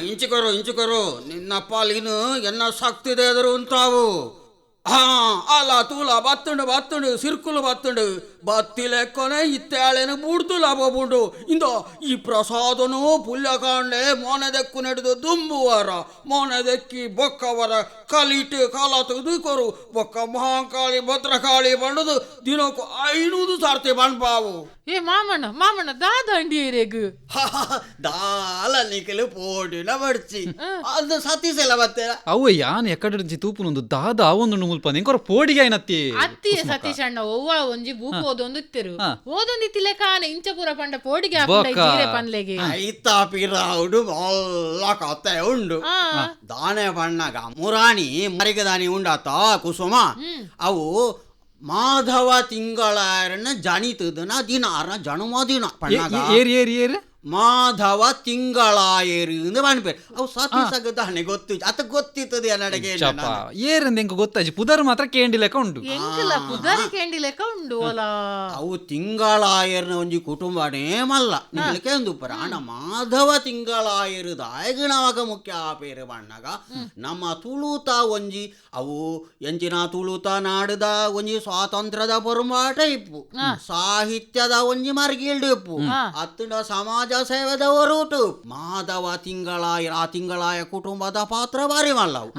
ಇಂಚುಕರು ನಿನ್ನ ಪಾಲಿನ ಎನ್ನ ಸಾಕ್ತಿದೆ ಎದುರು ಅಂತಾವು. అలా తూలా బత్తుండు సిరుకులు బత్తుండు బత్తి లెక్కనే ఇత్తేళని బూడుతూ లాభబుండు ఇందో ఈ ప్రసాదను పుల్యకాండే మోనెదెక్కునెడుదు దుంబువార మోనెదెక్కి బొక్కవర కలిటి కాలతు దికొరు బొక్క మహాకాళి ಭದ್ರಕಾಳಿ ಬಂಡದು ದಿನಕ್ಕೂ 500 ಸಾರ್ತಿ ಬಂಡ್ಪಾವು. ಏ ಮಾಮಣ್ಣ ದಾದ ಅಂಡಿಯರೇಗು ದಾಲ ನಿಖಲು ಪೋಡಿನ ಬಡ್ಚಿ ಅದು ಸತೀಸೆಲ್ಲ ಬತ್ತೆ ಅವ ಯಾನ್ ಎಕ್ಕಡ నుంచి ತೂಪುನೊಂದು ದಾದ ಅವೊಂದು ಮುಲ್ಪನೆ ಎಂಕೊರ ಪೋಡಿಗೆ ಐನತ್ತಿ ಅತ್ತಿಯ ಸತೀಶ್ ಅಣ್ಣ ಅವ್ವ ಒಂಜಿ ಬೂಕು ಓದೊಂದು ಇತ್ತಿರು ಓದೊಂದು ಇತ್ತಿಲೆ ಕಾನೆ ಇಂಚಪುರ ಪಂಡ ಪೋಡಿಗೆ ಹಾಕೊಂಡ ಜೀರೆ ಪನ್ಲೆಗೆ ಐತಾ ಪಿರಾವುಡು ಎಲ್ಲ ಕತೆ ಉಂಡು ದಾನೆ ಪಣ್ಣಗ ಮುರಾಣಿ ಮರಿಗದಾನಿ ಉಂಡಾತ ಕುಸುಮ ಅವು ಮಾಧವ ತಿಂಗಳಾರನ ಜನಿತದನ ದಿನಾರ ಜನ್ಮದಿನ ಪಣ್ಣಗ ಏರಿ ಮಾಧವ ತಿಂಗಳಾಯರು ಪಣ್ಪೇರು ಅವು ಸತೀಸಗದಾನೆ ಗೊತ್ತು ಅತ ಗೊತ್ತಿತ್ತದೆ ಅನ್ನಡೆಗೆ ಏರಂದ ಎಂಕ ಗೊತ್ತಾಜಿ ಪುದರ್ ಮಾತ್ರ ಕೇಂಡಿ ಲೆಕ್ಕ ಉಂಟು ಎಂಕಲ ಪುದರ್ ಕೇಂಡಿ ಲೆಕ್ಕ ಉಂಡು ಅಲ ಅವು ತಿಂಗಳಾಯರ್ನ ಒಂಜಿ ಕುಟುಂಬನೇ ಮಲ್ಲ ನಿಮಗೆ ಒಂದು ಪ್ರಾಣ ಮಾಧವ ತಿಂಗಳಾಯರು ದಾಯಗಣವಾಗ ಮುಖ್ಯ ಆಪೇರು ಬಣ್ಣಗ ನಮ್ಮ ತುಳುತ ಒಂಜಿ ಅವು ಎಂಚಿನ ತುಳುತ ನಾಡದ ಒಂಜಿ ಸ್ವಾತಂತ್ರ್ಯದ ಪೊರ್ಮಾಟ ಇಪ್ಪು ಸಾಹಿತ್ಯದ ಒಂಜಿ ಮರ್ಗಿಲ್ಡು ಇಪ್ಪು ಅತ್ತುಂಡ ಸಮಾಜ ಸೇವೆದ ಹೊರಟು ಮಾಧವ ತಿಂಗಳಾಯ ಆ ತಿಂಗಳಾಯ ಕುಟುಂಬದ ಪಾತ್ರ ಬಾರಿ ಮಲ್ಲವು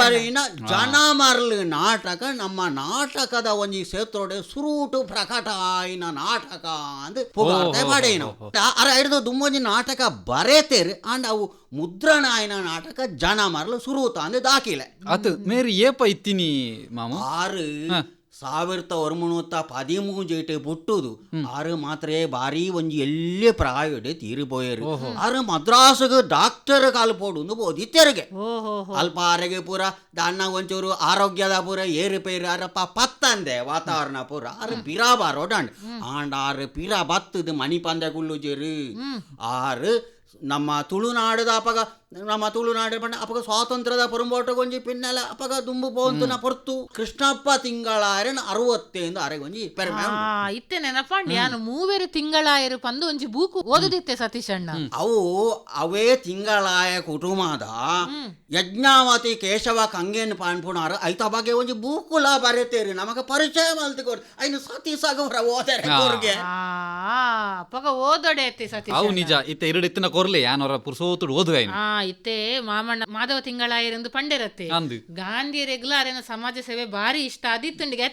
ಬರೀನ ಜನ ಮರ್ಲು ನಾಟಕ ನಮ್ಮ ನಾಟಕದ ಒಂಜಿ ಸೇತೋಡೆ ಸುರುಟು ಪ್ರಕಟ ಆಯ್ನ ನಾಟಕ ಅಂದ್ ಪುಗಾರ್ತೆ ಬಡೇನು ಅರ ಹಿಡಿದು ದುಮ್ಮೊಂಜಿ ನಾಟಕ ಬರೇತೇರು ಅಂಡ್ ಅವು ಮುದ್ರಣ ಆಯ್ನ ನಾಟಕ ಜನ ಮರ್ಲು ಸುರುತ ಅಂದ್ ದಾಖಿಲೆ ಅತ್ ಮೇರಿ ಏಪ ಇತ್ತೀನಿ ಮಾಮ 1913 ಬುಟ್ಟುದು ಆರು ಮಾತ್ರ ಬಾರಿ ಒಂಜಿ ಎಲ್ಲೇ ಪ್ರಾಯಡ್ ತೀರಿಪೋಯರು ಆರು ಮದ್ರಾಸ್ಗೆ ಡಾಕ್ಟರ್ ಕಾಲ್ಪೋಡು ಬೋದಿತ್ತೆರಿಗೆ ಅಲ್ಪ ಆರೆಗೆ ಪೂರ ದಾನ್ನ ಒಂಚೂರು ಆರೋಗ್ಯದ ಪೂರ ಏರುಪೇರು ಅರಪ್ಪ ಪತ್ತಂದೆ ವಾತಾವರಣ ಪೂರ ಆರು ಪಿರಾ ಬಾರೋಡಂಡ್ ಆಂಡ್ ಆರು ಪಿರಾ ಬತ್ತದು ಮಣಿ ಪಂದೆ ಕುಳ್ಳುಜೇರು ಆರು ನಮ್ಮ ತುಳುನಾಡದ ಅಪಗ ನಮ್ಮ ತುಳುನಾಡು ಪಂಡ ಅಪಗ ಸ್ವಾತಂತ್ರ್ಯದ ಪೊರಂಬೋಟಗೊಂಜಿ ಪಿನ್ನೆಲ ಅಪಗ ದುಂಬು ಪೋಂತುನ ಪೊರ್ತು ಕೃಷ್ಣಪ್ಪ ತಿಂಗಳಾಯರನ 60 ಅರೆಗೊಂಜಿ ಪೆರ್ಮೆ ಇತ್ತೆ ನೆನಪಂಡಿ ನಾನು ಮೂವೇರು ತಿಂಗಳಾಯರು ಪಂದು ಒಂಜಿ ಬೂಕು ಓದುದಿತ್ತೆ ಸತೀಶ್ ಅಣ್ಣ ಅವು ಅವೇ ತಿಂಗಳಾಯ ಕುಟುಂಬದ ಯಜ್ಞಾವತಿ ಕೇಶವ ಕಂಗೇನ್ ಪಾನ್ಪುಣಾರ ಐತ ಬಗ್ಗೆ ಒಂಜಿ ಬೂಕುಲ ಬರೆತೇರಿ ನಮಗ ಪರಿಚಯ ಮಲ್ತಿಕೊಡ್ ಐನು ಸತೀಸಾಗ ಓದರೆ ಕೋರ್ಗೆ ಅಪಗ ಓದೋಡೆ ಐತೆ ಸತೀಶ್ ಅವು ನಿಜ ಇತ್ತೆ ಎರಡು ಇತ್ತಿನ ಕೊರ್ಲೆ ಯಾನವರ ಪುರ್ಸೋತುಡು ಓದು ಐನು ಇತ್ತೆ ಮಾಮಣ್ಣ ಮಾಧವ ತಿಂಗಳಾಯರೆಂದು ಪಂಡಿರತ್ತೆ ಗಾಂಧಿ ರೆಗ್ಯುಲರ್ ಸಮಾಜ ಸೇವೆ ಬಾರಿ ಇಷ್ಟ ಅದಿತ್ತುಂಡಿಗೆ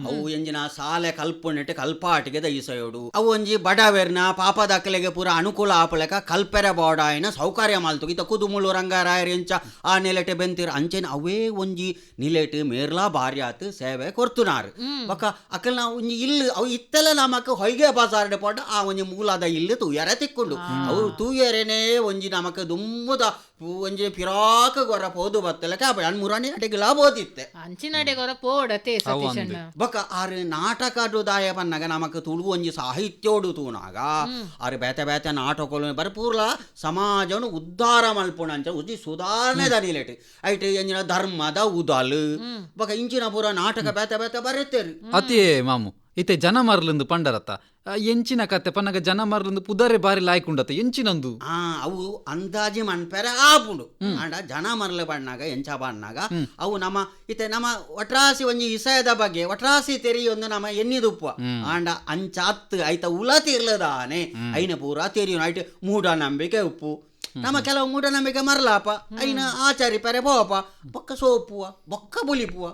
ಅವು ಎಂಜಿನ ಸಾಲೆ ಕಲ್ಪುನೆಟ್ಟು ಕಲ್ಪಾಟಿಗೆ ದಯಿಸೋಡು ಅವು ಒಂಜಿ ಬಡವೆರ್ನ ಪಾಪದಕ್ಕಲೆಗೆ ಪೂರ ಅನುಕೂಲ ಆಪಲೆಕ ಕಲ್ಪೆರೆ ಬೋಡಾಯಿನ ಸೌಕರ್ಯ ಮಾಲ್ತು ಇತ ಕುದುಮುಳು ರಂಗಾರಾಯರಿಂಚ ಆ ನೆಲೆಟೆ ಬೆಂತಿರ ಅಂಚೆನ ಅವೇ ಒಂಜಿ ನಿಲೆಟ್ ಮೇರ್ಲಾ ಬಾರಿ ಆತು ಸೇವೆ ಕೊರ್ತುನಾರು ಬೊಕ್ಕ ಅಕಲ್ ನಾವು ಒಂಜಿ ಇಲ್ಲು ಅವು ಇತ್ತೆಲ್ಲ ನಮಕ್ ಹೊಯ್ಗೆ ಬಾಸಾರ್ಡೆ ಪೋಡ ಆ ಒಂಜಿ ಮೂಲದ ಇಲ್ಲು ತೂಯರೆ ತಿಕ್ಕೊಂಡು ಅವು ತೂಯರೆನೇ ಒಂಜಿ ನಮಕ್ ದುಮ್ಮುದ ಒಂಜಿ ಪಿರಾಕ ಗೊರ ಪೋದು ಬತ್ತಲಕ ಅಣ್ಮುರಾಣಿ ಅಟೆಗಿಲ ಬೋದಿತ್ತೆ ಅಂಚಿನಡೆ ಗೊರ ಪೋಡತೆ ಸತೀಶಣ್ಣ ಬೊಕ ಆರು ನಾಟಕಡು ದಾಯ ಪನ್ನಗ ನಮಕ್ ತುಳು ಒಂಜಿ ಸಾಹಿತ್ಯೋಡು ತೂನಾಗ ಆರು ಬೇತೆ ಬೇತೆ ನಾಟಕಲು ಬರ್ಪೂರ್ಲ ಸಮಾಜವನ್ನು ಉದ್ಧಾರ ಮಲ್ಪುಣಂಚ ಉಜಿ ಸುಧಾರಣೆ ದನಿಲೆಟ್ ಐಟ್ ಎಂಜಿನ ಧರ್ಮದ ಉದಲು ಬೊಕ ಇಂಚಿನ ಪೂರ ನಾಟಕ ಬೇತೆ ಬೇತೆ ಬರೆತೇರಿ ಅತಿ ಮಾಮು ಇತ್ತೆ ಜನ ಮರ್ಲಿಂದು ಪಂಡರತ್ತ ಎಂಚಿನ ಕತೆ ಪನ್ನಗ ಜನ ಮರ್ಲಿಂದು ಪುದರೆ ಬಾರಿ ಲಾಯ್ಕುಂಡತ್ತ ಎಂಚಿನಂದು ಅವು ಅಂದಾಜಿ ಮನ್ಪೆರೆ ಆಪುಂಡು ಅಂಡ ಜನ ಮರ್ಲೆ ಬಣ್ಣಾಗ ಎಂಚ ಬಣ್ಣಾಗ ಅವು ನಮ್ಮ ಇತ್ತೆ ನಮ್ಮ ಒಟ್ರಾಸಿ ಒಂಜಿ ವಿಷಯದ ಬಗ್ಗೆ ಒಟ್ರಾಸಿ ತೆರಿಯೊಂದು ನಮ್ಮ ಎನ್ನಿದುಪ್ಪ ಅಂಡ ಅಂಚಾತ್ ಐತ ಉಲತಿ ಇರ್ಲದಾನೆ ಐನ ಪೂರ ತೆರಿಯೋನು ಐಟ್ ಮೂಢನಂಬಿಕೆ ಉಪ್ಪು ನಮ್ಮ ಕೆಲವು ಮೂಢನಂಬಿಕೆ ಮರ್ಲಾಪ ಐನ ಆಚಾರಿ ಪೆರೆ ಪೋಪ ಬೊಕ್ಕ ಸೋಪುವ ಬೊಕ್ಕ ಬುಲಿಪುವ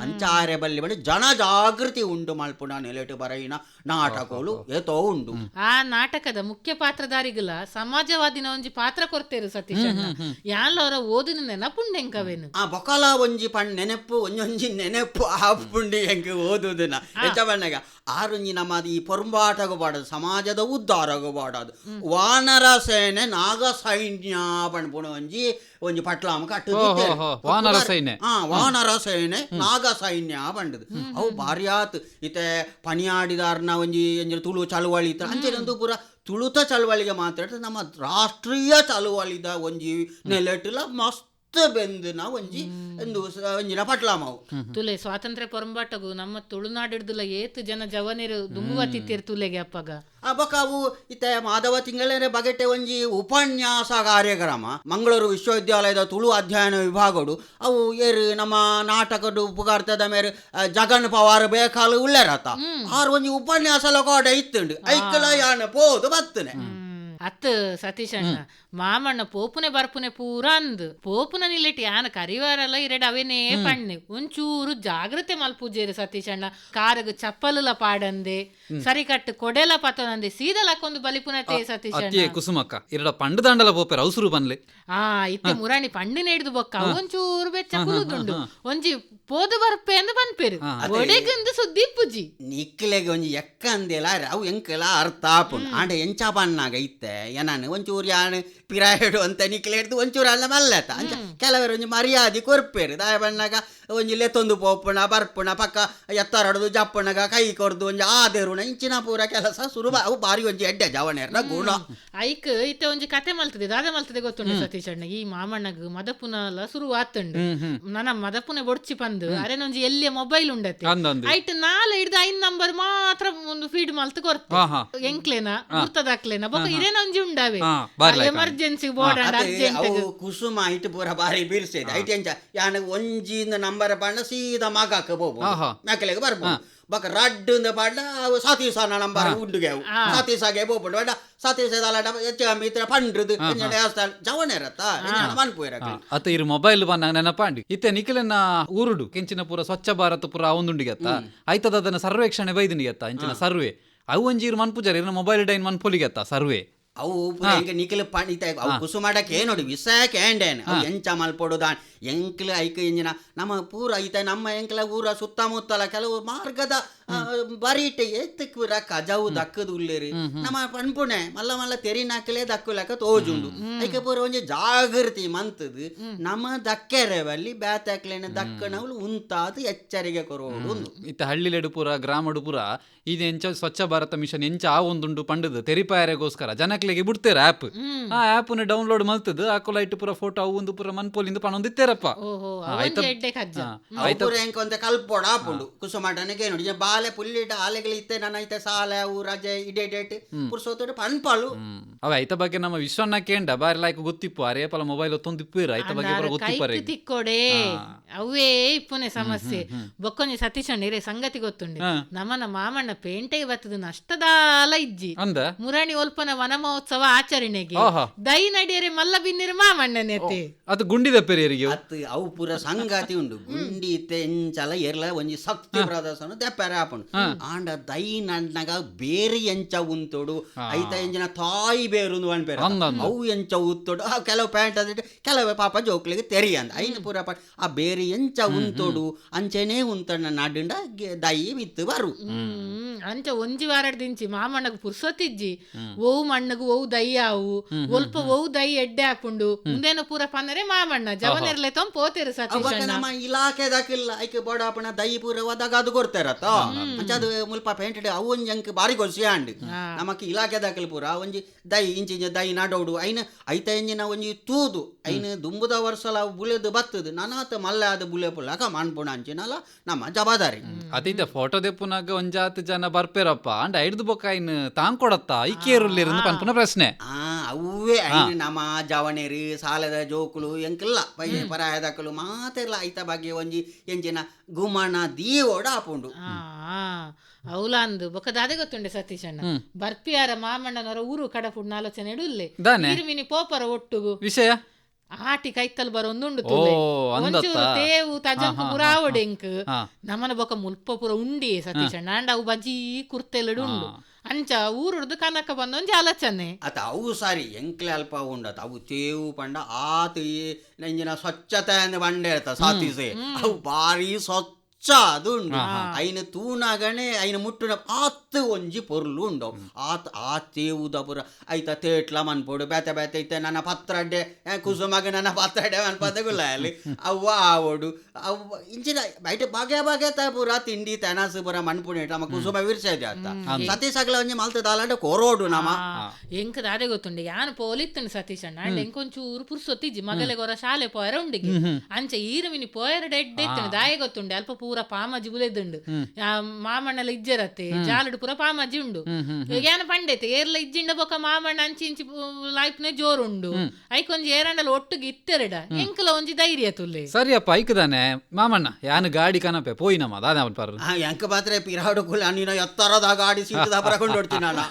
ಅಂಚಾರೆ ಬಲ್ಲಿ ಬಳಿ ಜನ ಜಾಗೃತಿ ಉಂಟು ಮಲ್ಪುಣ ನೆಲೆಟು ಬರೈನ ನಾಟಕಗಳು ಏತೋ ಉಂಡು ಆ ನಾಟಕದ ಮುಖ್ಯ ಪಾತ್ರಧಾರಿಗಳ ಸಮಾಜವಾದಿನ ಒಂಜಿ ಪಾತ್ರ ಕೊರ್ತೇರು ಸತೀಶ್ ಯಾನ್ಲ ಅವರ ಓದಿನ ನೆನಪುಂಡೆಂಕವೇನು ಆ ಬೊಕಲ ಒಂಜಿ ಪಣ್ ನೆನಪು ಒಂಜೊಂಜಿ ನೆನಪು ಆಪುಂಡಿ ಹೆಂಗೆ ಓದುದಿನ ಹೆಚ್ಚ ಬಣ್ಣಗ ಆರುಂಜಿ ನಮ್ಮ ಈ ಪೊರ್ಂಬಾಟಗು ಬಾಡದು ಸಮಾಜದ ಉದ್ಧಾರಗು ಬಾಡದು ವಾನರ ಸೇನೆ ನಾಗ ಸೈನ್ಯ ಪಣ್ಪುಣ ಒಂಜಿ ಪಟ್ಲಾಮ ಕಟ್ಟು ವಾನರ ಸೇನೆ ವಾನರ ಸೇನೆ ನಾಗ ಸೈನ್ಯ ಪಂಡದು ಅವು ಬಾರಿ ಆತ್ ಇತ್ತೆ ಪಣಿಯಾಡಿದಾರ್ನ ಒಂಜಿ ತುಳು ಚಳುವಳಿ ಅಂಚೆನಂದು ಪೂರ ತುಳುತ ಚಳುವಳಿಗೆ ಮಾತಾಡಿದ್ರೆ ನಮ್ಮ ರಾಷ್ಟ್ರೀಯ ಚಳುವಳಿದ ಒಂಜಿ ನೆಲೆಟ್ಲ ಮಸ್ತ್ ಬೆಂದು ನಾವು ಒಂಜಿನ ಪಟ್ಲಾಮವು ತುಲೆ ಸ್ವಾತಂತ್ರ್ಯ ಪೊರಂಬಾಟಗು ನಮ್ಮ ತುಳುನಾಡಿಡ್ದುಲ ಏತ್ ಜನ ಜವನಿರು ದುಂಬುವತ್ತಿತ್ತೀರು ತುಲೆಗೆ ಅಪ್ಪಗ ಬೊಕ ಅವು ಇತ್ತ ಮಾಧವ ತಿಂಗಳೇ ಬಗೆಟೆ ಒಂಜಿ ಉಪನ್ಯಾಸ ಕಾರ್ಯಕ್ರಮ ಮಂಗಳೂರು ವಿಶ್ವವಿದ್ಯಾಲಯದ ತುಳು ಅಧ್ಯಯನ ವಿಭಾಗಡು ಅವು ಏರು ನಮ್ಮ ನಾಟಕಡು ಪುಗಾರ್ತದ ಮೇರೆ ಜಗನ್ ಪವಾರ್ ಬೇಕಾಲು ಉಳ್ಳೇರತ್ತ ಆರು ಒಂಜಿ ಉಪನ್ಯಾಸ ಲೋಕೋಡ ಇತ್ತುಂಡು ಐಕ್ಕಲ ಯಾನ ಪೋದು ಬತ್ತನೆ ಅತ್ತ ಸತೀಶ್ ಅಣ್ಣ ಮಾಮಣ್ಣ ಪೋಪುನೆ ಬರ್ಪುನೆ ಪೂರ ಅಂದ್ ಪೋಪುನ ನಿಲ್ಲಿಟ್ಟು ಯಾನ ಕರಿವಾರಲ್ಲ ಇರೆಡ್ ಅವೇನೇ ಪಣ್ಣೆ ಒಂಚೂರು ಜಾಗ್ರತೆ ಮಲ್ಪೂಜೇರು ಸತೀಶ್ ಅಣ್ಣ ಕಾರಗ ಚಪ್ಪಲುಲ ಪಾಡಂದೆ ಸರಿ ಕಟ್ಟು ಕೊಡೆಲ ಪತನಂದೆ ಸೀದಲಕ್ಕೊಂದು ಬಲಿಪುನತೆ ಸತೀಶ್ ಅಣ್ಣ ಕುಸುಮಕ್ಕ ಇರಡ ಪಂಡು ದಂಡಲ ಪೋಪೆರ ಅವಸರು ಬನ್ಲೆ ಇತ್ತೆ ಮುರಾಣಿ ಪಂಡಿನ ಹಿಡ್ದು ಬೊಕ್ಕ ಒಂಚೂರು ಬೆಚ್ಚ ಕುಲುದುಂಡು ಒಂಜಿ ಪೋದು ಬರ್ಪೆ ಅಂದ್ ಬನ್ಪೇರು ಒಡೆಗಂದು ಸುದ್ದಿ ಪುಜಿ ನಿಕ್ಲೆಗೆ ಒಂಜಿ ಎಕ್ಕ ಅಂದೆಲ ಅವು ಎಂಕಲ ಅರ್ಥ ಆಪುಂಡು ಆಂಡ ಎಂಚ ಬನ್ನಾಗ ಇತ್ತೆ ಏನಾನು ಒಂಚೂರು ಯಾನು ಪಿರಾಯಿಡು ಅಂತ ನಿಕ್ಲೆ ಹಿಡ್ದು ಒಂಚೂರು ಅಲ್ಲ ಮಲ್ಲತ ಅಂಚ ಕೆಲವರು ಒಂಜಿ ಮರ್ಯಾದೆ ಕೊರ್ಪೇರು ದಾಯ ಬಣ್ಣಾಗ ಒಂಜಿ ಲೆತ್ತೊಂದು ಪೋಪುಣ ಬರ್ಪುಣ ಪಕ್ಕ ಎತ್ತರಡ್ದು ಜಪ್ಪುಣಗ ಕೈ ಕೊರ್ದು ಒಂಜಿ ಆದೇರುಣ ಇಂಚಿನ ಪೂರ ಕೆಲಸ ಸುರು ಅವು ಬಾರಿ ಒಂಜಿ ಎಡ್ಡೆ ಜವನೇರ್ನ ಗುಣ ಐಕ್ ಇತ್ತೆ ಒಂಜಿ ಕತೆ ಮಲ್ತದೆ ದಾದ ಮಲ್ತದೆ ಗೊತ್ತುಂಡು ಸತೀಶ್ ಅಣ್ಣ ಈ ಮಾಮಣ್ಣಗ ಮದಪುನಲ ಶುರು ಆತುಂಡು ನನ್ನ ಮದಪುನೆ ಬೊಡ್ಚಿ ಪಂದು ಅರೆನೊಂಜಿ ಎಲ್ಲಿಯ ಮೊಬೈಲ್ ಉಂಡತೆ ಐಟ್ ನಾಳೆ ಹಿಡ್ದು 5 ನಂಬರ್ ಮಾತ್ರ ಒಂದು ಫೀಡ್ ಮಲ್ತು ಕೊರ್ತೆ ಎಂಕ್ಲೇನ ಗುರ್ತದಾಕ್ಲೇನ ಬೊಕ ಇರೇನೊಂಜಿ ಉಂಡಾವೆ ಎಮರ್ಜೆನ್ಸಿ ಬೋರ್ಡ್ ಅರ್ಜೆಂಟ್ ಕುಸುಮ ಐಟ್ ಪೂರ ಬಾರಿ ಬೀರ್ಸೇದೆ ಐಟ್ ಎಂಚ ಯಾನ ಒಂಜಿಂದ ನಂಬರ್ ಪಂಡ ಸೀದಾ ಮಗಕ್ಕೆ ಹೋಗ್ಬೋದು ಮೆಕ್ಕಲೆಗೆ ಬರ್ಬೋದು ಬಕ ರಡ್ಡು ಪಾಡ ಸತೀಸಾನ ನಂಬರ್ ಉಂಡುಗೆ ಸತೀಸಾಗೆ ಬೋಪುಂಡು ಬಡ ಸತೀಸದ ಹೆಚ್ಚು ಮಿತ್ರ ಪಂಡ್ರದು ಜವನ ಇರತ್ತ ಮನ್ಪು ಇರಕ ಅತ್ತ ಇರು ಮೊಬೈಲ್ ಬನ್ನ ನೆನಪಾಂಡಿ ಇತ್ತೆ ನಿಖಿಲನ ಊರುಡು ಕೆಂಚಿನ ಪೂರ ಸ್ವಚ್ಛ ಭಾರತ ಪೂರ ಅವೊಂದುಂಡಿಗೆತ್ತ ಐತದ ಅದನ್ನ ಸರ್ವೇಕ್ಷಣೆ ಬೈದಿನಿಗೆತ್ತ ಇಂಚಿನ ಸರ್ವೆ ಅವು ಒಂಜೀರು ಮನ್ಪುಜಾರ ಇರ ಮೊಬೈಲ್ ಡೈನ್ ಮನ್ಪೊಲಿಗೆತ್ತ ಸರ್ವೆ ಅವು ನಿಖಿಲ್ ಪಂಡಿತ ಅವು ಕುಸುಮಾಡಕ್ಕೆ ನೋಡಿ ವಿಷಯಕ್ಕೆ ಏಂಡೇನ್ ಎಂಚ ಮಲ್ಪೊಡುದಾನ್ ಎಂಕ್ಲ ಐಕ ಎಂಜಿನ ನಮ್ಮ ಪೂರ ಐತ ನಮ್ಮ ಎಂಕ್ಲ ಊರ ಸುತ್ತಮುತ್ತಲ ಕೆಲವು ಮಾರ್ಗದ ಬರೀಟೆ ಎತ್ತಕ್ ಪೂರ ಕಜವು ದಕ್ಕದು ಉಳ್ಳೇರಿ ನಮ್ಮ ಪಣ್ಪುಣೆ ಮಲ್ಲ ಮಲ್ಲ ತೆರಿನಾಕಲೇ ದಕ್ಕುಲಕ ತೋಜುಂಡು ಐಕ ಪೂರ ಒಂಜಿ ಜಾಗೃತಿ ಮಂತದು ನಮ್ಮ ದಕ್ಕೆರೆವಲ್ಲಿ ಬ್ಯಾತಾಕ್ಲೇನ ದಕ್ಕನವಳು ಉಂತಾದು ಎಚ್ಚರಿಕೆ ಕೊರೋಡು ಇತ್ತ ಹಳ್ಳಿಲೆಡು ಪೂರ ಗ್ರಾಮಡು ಪೂರ ಇದು ಎಂಚ ಸ್ವಚ್ಛ ಭಾರತ ಮಿಷನ್ ಎಂಚ ಆ ಒಂದುಂಡು ಪಂಡದು ತೆರಿಪಾಯರೆಗೋಸ್ಕರ ಜನಕ್ಲೆಗೆ ಬಿಡ್ತೇರ ಆ್ಯಪ್ ಆ ಆ್ಯಪ್ನ ಡೌನ್ಲೋಡ್ ಮಲ್ತದು ಆಕೊಲೈಟ್ ಪೂರ ಫೋಟೋ ಅವು ಒಂದು ಪೂರ ಮನ್ಪೋಲಿಂದ ಪಣೊಂದಿತ್ತೇರಪ್ಪ ಕಲ್ಪೋಡ ಆಪುಂಡು ಕುಸುಮಾಟನಿಗೆ ನೋಡಿ ಬಾಲೆ ಪುಲ್ಲಿಟ ಆಲೆಗಳು ಇತ್ತೆ ನನ್ನ ಐತೆ ಸಾಲೆ ಅವು ರಜೆ ಇಡೇಟ್ ಪುರ್ಸೋತೋಡು ಪಣ್ಪಾಲು ಅವ ಐತ ಬಗ್ಗೆ ನಮ್ಮ ವಿಶ್ವನ್ನ ಕೇಂಡ ಬಾರಿ ಲಾಯ್ಕ ಗೊತ್ತಿಪ್ಪು ಅರೇ ಪಲ ಮೊಬೈಲ್ ತೊಂದಿಪ್ಪು ಐತ ಬಗ್ಗೆ ಪೂರ ಗೊತ್ತಿಪ್ಪರೆ ತಿಕ್ಕೋಡೆ ಅವೇ ಇಪ್ಪುನೆ ಸಮಸ್ಯೆ ಬೊಕ್ಕೊಂಜಿ ಸತೀಶ್ ಅಣ್ಣ ಸಂಗತಿ ಗೊತ್ತುಂಡು ನಮ್ಮನ ಮಾಮಣ್ಣ ಪೇಂಟೆಗೆ ಬರ್ತದ ನಷ್ಟದಾಲ ಇಜ್ಜಿ ಮುರಾಣಿ ಒಲ್ಪನ ವನ ಮಹೋತ್ಸವ ಆಚರಣೆಗೆ ದೈ ನಡಿಯರೆ ಮಲ್ಲ ಬಿನ್ನಿರ ಮಾಮಣ್ಣನೆತ್ತೆ ಅದು ಗುಂಡಿದ ಪೆರಿಯರಿಗೆ ಅವು ಪೂರ ಸಂಗಾತಿ ಉಂಡು ಗುಂಡಿ ಇತ್ತೆ ಎಂಚಲ ಎರ್ಲ ಒಂಜಿ ಶಕ್ತಿ ಪ್ರದರ್ಶನ ತೆಪ್ಪರೆ ಆಪುಂಡು ಆಂಡ ದೈ ನನ್ನಗ ಬೇರೆ ಎಂಚ ಉಂತೋಡು ಐತ ಎಂಜಿನ ತಾಯಿ ಬೇರು ಅನ್ಪೇರ ಅವು ಎಂಚ ಉತ್ತೋಡು ಕೆಲವು ಪ್ಯಾಂಟ್ ಅದಿಟ್ಟು ಕೆಲವೇ ಪಾಪ ಜೋಕ್ಲಿಗೆ ತೆರಿ ಅಂದ ಐನು ಪೂರ ಆ ಬೇರೆ ಎಂಚ ಉಂತೋಡು ಅಂಚೆನೇ ಉಂತಣ್ಣ ನಾಡಿಂಡ ದೈ ಬಿತ್ತು ಬರು ಅಂಚ ಒಂಜಿ ವಾರಡ್ ದಿಂಚಿ ಮಾಮಣ್ಣಗ ಪುರ್ಸೊತ್ತಿಜ್ಜಿ ಓವು ಮಣ್ಣಗು ಓವು ದಯ್ಯಾವು ಒಲ್ಪ ಓವು ದೈ ಎಡ್ಡೆ ಹಾಪುಂಡು ಮುಂದೇನು ಪೂರ ಪನ್ನರೆ ಮಾಮಣ್ಣ ಜವನೆರ್ಲೆ ತೊಂದ್ ಪೋತೇರು ಸತೀಶ್ ನಮ್ಮ ಇಲಾಖೆದಾಕಿಲ್ಲ ಐಕೆ ಬೋಡಾಪಣ ದೈ ಪೂರ ಒದಾಗ ಅದು ಕೊಡ್ತಾರತ್ತ ಅಂಚದು ಮುಲ್ಪ ಪೇಂಟೆಡ್ ಅವು ಒಂಜಿ ಅಂಕ್ ಬಾರಿ ಗೊಸಿ ಅಂಡ್ ನಮಕ್ ಇಲಾಖೆದಾಕಿಲ್ ಪೂರ ಒಂಜಿ ದೈ ಇಂಚಿ ದೈ ನಾಡೋಡು ಐನ ಐತ ಎಂಜಿನ ಒಂಜಿ ತೂದು ಐನ ದುಂಬುದ ವರ್ಷಲ ಬುಲೆದು ಬತ್ತದು ನನಾತ ಮಲ್ಲ ಅದು ಬುಲೆ ಪುಲ್ಲಕ ಮಾನ್ಪುಣ ಅಂಚಿನಲ್ಲ ನಮ್ಮ ಜವಾದಾರಿ ಅದೈತೆ ಫೋಟೋ ದೆಪ್ಪುನಾಗ ಒಂಜಾತ್ ಜನ ಬರ್ಪೇರಪ್ಪ ಅಂಡ್ ಐಡ್ದು ಬೊಕ್ಕ ಐನ್ ತಾಂಗ್ ಕೊಡತ್ತ ಐಕೇರುಲ್ಲಿರಂದು ಪನ್ಪುನ ಪ್ರಶ್ನೆ ಅವೇ ನಮ್ಮ ಜವನೇರಿ ಸಾಲದ ಜೋಕುಲು ಎಂಕಿಲ್ಲ ಪರಾಯದಕ್ಕಲು ಮಾತೆಲ್ಲ ಐತ ಬಗ್ಗೆ ಒಂಜಿ ಎಂಚಿನ ಗುಮಣ ದೀವೋಡ ಆಪುಂಡು ಅವಲಾಂದು ಬೊಕ್ಕದಾದೆ ಗೊತ್ತುಂಡೆ ಸತೀಶ್ ಅಣ್ಣ ಬರ್ಪಿಯಾರ ಮಾಮಣ್ಣನವರ ಊರು ಕಡಪುಡ್ ಆಲೋಚನೆ ಇಡುಲ್ಲೆ ಮಿನಿ ಪೋಪರ ಒಟ್ಟುಗು ವಿಷಯ ಆಟಿ ಕೈತಲ್ ಬರೊಂದುಂಡು ಒಂಚೂರು ತೇವು ತಜಂಕು ಪುರಾವಡೆಂಕ್ ನಮ್ಮನ ಬೊಕ್ಕ ಮುಲ್ಪ ಪುರ ಉಂಡಿ ಸತೀಶ್ ಅಣ್ಣ ಅಂಡ ಅವು ಬಜ್ಜಿ ಕುರ್ತೆಲಡು ಉಂಡು ಅಂಚ ಊರುಡ್ದು ಕನಕ ಬಂದೊಂಜಿ ಆಲೋಚನೆ ಅತ ಅವು ಸಾರಿ ಎಂಕ್ಲೆ ಅಲ್ಪ ಉಂಡತ ಅವು ತೇವು ಪಂಡ ಆತ ಎಂಜಿನ ಸ್ವಚ್ಛತೆ ಅಂದ್ ಬಂಡೆ ಇರ್ತ ಸಾತಿಸೆ ಅವು ಬಾರಿ ಸ್ವಚ್ಛ ಅದು ಉಂಡು ಐನ ತೂನಗಣೆ ಐನ ಮುಟ್ಟುನ ಆತ್ ಒಂಜಿ ಪೊರ್ಲು ಉಂಡು ಆ ತೇವುದ ಪುರ ಐತ ತೇಟ್ಲ ಮನ್ಪೋಡು ಬೇತೆ ಬೇತೆ ಐತೆ ನನ್ನ ಪತ್ರಡ್ಡೆ ಕುಸುಮಗ ನನ್ನ ಪತ್ರಡ್ಡೆ ಮನ್ಪದಗುಲ್ಲ ಅಲ್ಲಿ ಅವ್ವ ಆವೋಡು ಅವ್ವ ಇಂಚಿನ ಬೈಟ್ ಬಗೆ ಬಗೆ ತ ಪುರ ತಿಂಡಿ ತೆನಸು ಪುರ ಮನ್ಪುಣೆ ನಮ್ಮ ಕುಸುಮ ವಿರ್ಸೈದೆ ಅಂತ ಸತೀಶ್ ಅಗಲ ಒಂಜಿ ಮಲ್ತದ ಅಲಾಂಡೆ ಕೊರೋಡು ನಮ ಎಂಕ್ ದಾದೆ ಗೊತ್ತುಂಡೆ ಯಾನ್ ಪೋಲಿತ್ತಂಡು ಸತೀಶ್ ಅಣ್ಣ ಅಂಡ್ ಎಂಕೊಂಚೂರು ಪುರ್ಸೊತ್ತಿಜ್ಜಿ ಮಗಲೆ ಗೊರ ಶಾಲೆ ಪೋಯರ ಉಂಡಿಗೆ ಅಂಚೆ ಈರಮಿನಿ ಪೋಯರ ಡೆಡ್ಡೆ ದಾಯ ಗೊತ್ತುಂಡೆ ಅಲ್ಪ ಪೂರ ಪಾಮಜ್ಜಿ ಬುಲೆದುಂಡು ಮಾಮಣ್ಣಲ ಇಜ್ಜರತ್ತೆ ಜಾಲಡು ಪೂರ ಪಾಮಜ್ಜಿ ಉಂಡು ಏನ ಪಂಡೈತೆ ಏರ್ಲ ಇಜ್ಜಿಂಡ ಬೊಕ ಮಾಮಣ್ಣ ಅಂಚಿ ಇಂಚಿ ಲೈಫ್ನೆ ಜೋರುಂಡು ಐಕೊಂಜಿ ಏರಂಡಲ ಒಟ್ಟಿಗೆ ಇತ್ತೆರಡ ಎಂಕಲ ಒಂಜಿ ಧೈರ್ಯ ತುಲ್ಲೆ ಸರಿಯಪ್ಪ ಐಕದಾನೆ ಮಾಮಣ್ಣ ಯಾನು ಗಾಡಿ ಕನಪೆ ಪೋಯಿನಮ್ಮ ದಾದ ಪರ್ ಎಂಕ ಪಾತ್ರೆ ಪಿರಾಡು ಕುಲ ನೀನು ಎತ್ತರದ ಗಾಡಿ ಸೀಟದ ಬರಕೊಂಡು ಹೊಡ್ತೀನಿ ನಾನು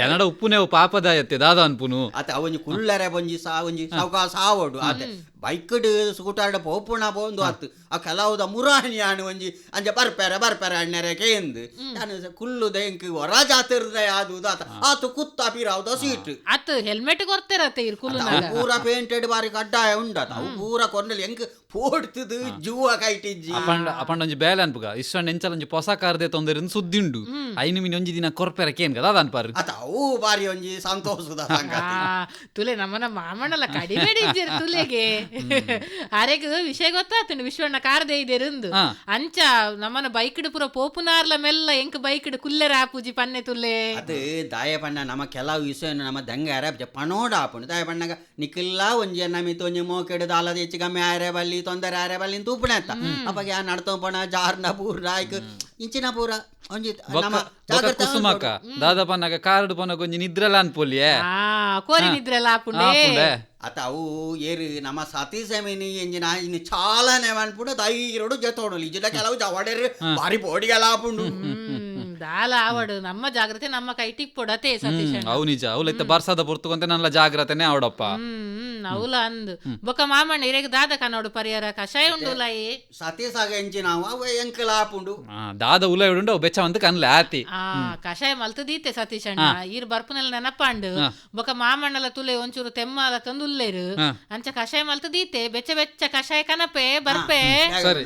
ಎನಡ ಉಪ್ಪುನೆ ಪಾಪದಾಯತ್ತೆ ದಾದ ಅನ್ಪುನು ಅತ ಒಂಜಿ ಕುಳ್ಳರೆ ಒಂಜಿ ಸಾವುಕ ಸಾವೋಡು ಆತೆ ಬೈಕಡ್ ಸ್ಕೂಟರ್ಡ ಪೋಪುಣ ಪೋಂದು ಆತು ಆ ಕೆಲವುದ ಮುರಾಣಿ ಆಣು ಒಂಜಿ ಅಂಜ ಬರ್ಪೆರೆ ಅಣ್ಣರೆ ಕೇಂದು ನಾನು ಕುಲ್ಲುದ ಎಂಕ್ ಹೊರ ಜಾತಿರ್ದೆ ಆದುದು ಆತ ಆತು ಕುತ್ತ ಪಿರಾವುದ ಸೀಟ್ ಅತ್ ಹೆಲ್ಮೆಟ್ ಕೊರ್ತಿರತ್ತೆ ಇರ್ ಕುಲ್ಲು ಪೂರ ಪೇಂಟೆಡ್ ಬಾರಿ ಕಡ್ಡಾಯ ಉಂಡತ ಅವು ಪೂರ ಕೊರ್ನಲ್ ಎಂಕ್ ಪೋಡ್ತದು ಜೂವ ಕೈಟಿಜ್ಜಿ ಅಪಂಡ ಒಂಜಿ ಬೇಲೆ ಅನ್ಪುಗ ಇಷ್ಟ ಎಂಚಲ ಒಂಜಿ ಹೊಸ ಕಾರ್ದೆ ತೊಂದರೆ ಸುದ್ದಿ ಉಂಡು ಐನು ಮಿನಿ ಒಂಜಿ ದಿನ ಕೊರ್ಪೆರ ಕೇನ್ ಕದ ಅದ ಅನ್ಪಾರು ಅತ ಅವು ಬಾರಿ ಒಂಜಿ ಸಂತೋಷದ ಸಂಗತಿ ತುಲೆ ನಮ್ಮನ ಮಾಮಣ್ಣಲ ಕಡಿಬೇಡಿ ಇಜ್ಜರು ತುಲೆಗೆ ಅರೆಗ್ ವಿಷಯ ಗೊತ್ತಾತುಂಡು ವಿಶ್ವಣ್ಣ ಕಾರ್ದೆ ಇದೆರಂದು ಅಂಚ ನಮ್ಮನ ಬೈಕ್ಡ್ ಪುರ ಪೋಪುನಾರ್ಲ ಮೆಲ್ಲ ಎಂಕ್ ಬೈಕ್ಡ್ ಕುಲ್ಲೆರ ಆಪುಜಿ ಪನ್ನೆ ತುಲ್ಲೆ ಅದು ದಾಯ ಪಣ್ಣ ನಮ್ಮ ಕೆಲವು ವಿಷಯ ನಮ್ಮ ದಂಗ ಅರೆ ಪಣೋಡ ಆಪುಂಡು ದಾಯ ಪಣ್ಣಗ ನಿಕ್ಕಿಲ್ಲ ಒಂಜಿ ನಮಿತ್ ಒಂಜಿ ಮೋಕೆಡ್ ದಾಲದ ಹೆಚ್ಚು ಕಮ್ಮಿ ಆರೆ ಬಲ್ಲಿ ತೊಂದರೆ ಆರೆ ಬಲ್ಲಿ ತೂಪುಣೆ ಅತ್ತ ಅವಾಗ ಯಾ ನಡ್ತೋ ಪಣ ಜಾರ್ನ ಪೂರ ಆಯ್ಕೆ ಇಂಚಿನ ಪೂರ ಒಂಜಿ ನಮ್ಮ ಜಾಗ್ರತೆ ಕುಸುಮಕ್ಕ ದಾದ ಪನ್ನಗ ಕಾರ್ಡ್ ಪನ್ನಗ ಒಂಜಿ ನಿದ್ರಲ್ಲ ಅನ್ಪೊಲಿಯೇ ಕೋರಿ ನಿದ್ರೆಲ್ಲ ಆಪುಂಡೆ ಅತ ಅವು ಏರು ನಮ್ಮ ಸತೀಶ್ ಮಿನಿ ಎಂಜಿನ ಇನ್ನು ಚಾಲನೆ ಮಾಡ್ಬಿಟ್ಟು ಧೈರ್ಯಡು ಜತೋಡಲಿ ಇಜ್ಜಿನ ಕೆಲವು ಜವಾಡೇರು ಬಾರಿ ಬೋಡಿಗೆಲ್ಲ ಆಪುಂಡು ದಾಲ ಆವಡು ನಮ್ಮ ಜಾಗ್ರತೆ ನಮ್ಮ ಕೈಟಿಕ್ ಪೊಡತೆ ಸತೀಶ್ ಅವು ನಿಜ ಅವಲೈತೆ ಬರ್ಸದ ಪೊರ್ತುಕೊಂತೆ ನನ್ನ ಜಾಗ್ರತೆನೆ ಅವಡಪ್ಪ ಅವಲ ಅಂದು ಬೊಕ ಮಾಮಣ್ಣ ಇರೇಗ ದಾದ ಕನ್ನೋಡು ಪರಿಹಾರ ಕಷಾಯ ಉಂಡು ಲೈ ಸತೀಶ್ ಆಗ ಎಂಚಿನ ಅವ ಎಂಕಲ ಆಪುಂಡು ದಾದ ಉಲ ಉಂಡು ಅವು ಬೆಚ್ಚವಂತ ಕನ್ಲೆ ಆತಿ ಕಷಾಯ ಮಲ್ತದೀತೆ ಸತೀಶ್ ಅಣ್ಣ ಈರ್ ಬರ್ಪುನೆಲ್ಲ ನೆನಪಂಡು ಬೊಕ ಮಾಮಣ್ಣಲ ತುಲೆ ಒಂಚೂರು ತೆಮ್ಮಲ ತಂದುಲ್ಲೇರು ಅಂಚ ಕಷಾಯ ಮಲ್ತದೀತೆ ಬೆಚ್ಚ ಬೆಚ್ಚ ಕಷಾಯ ಕನಪೆ ಬರ್ಪೆ ಸರಿ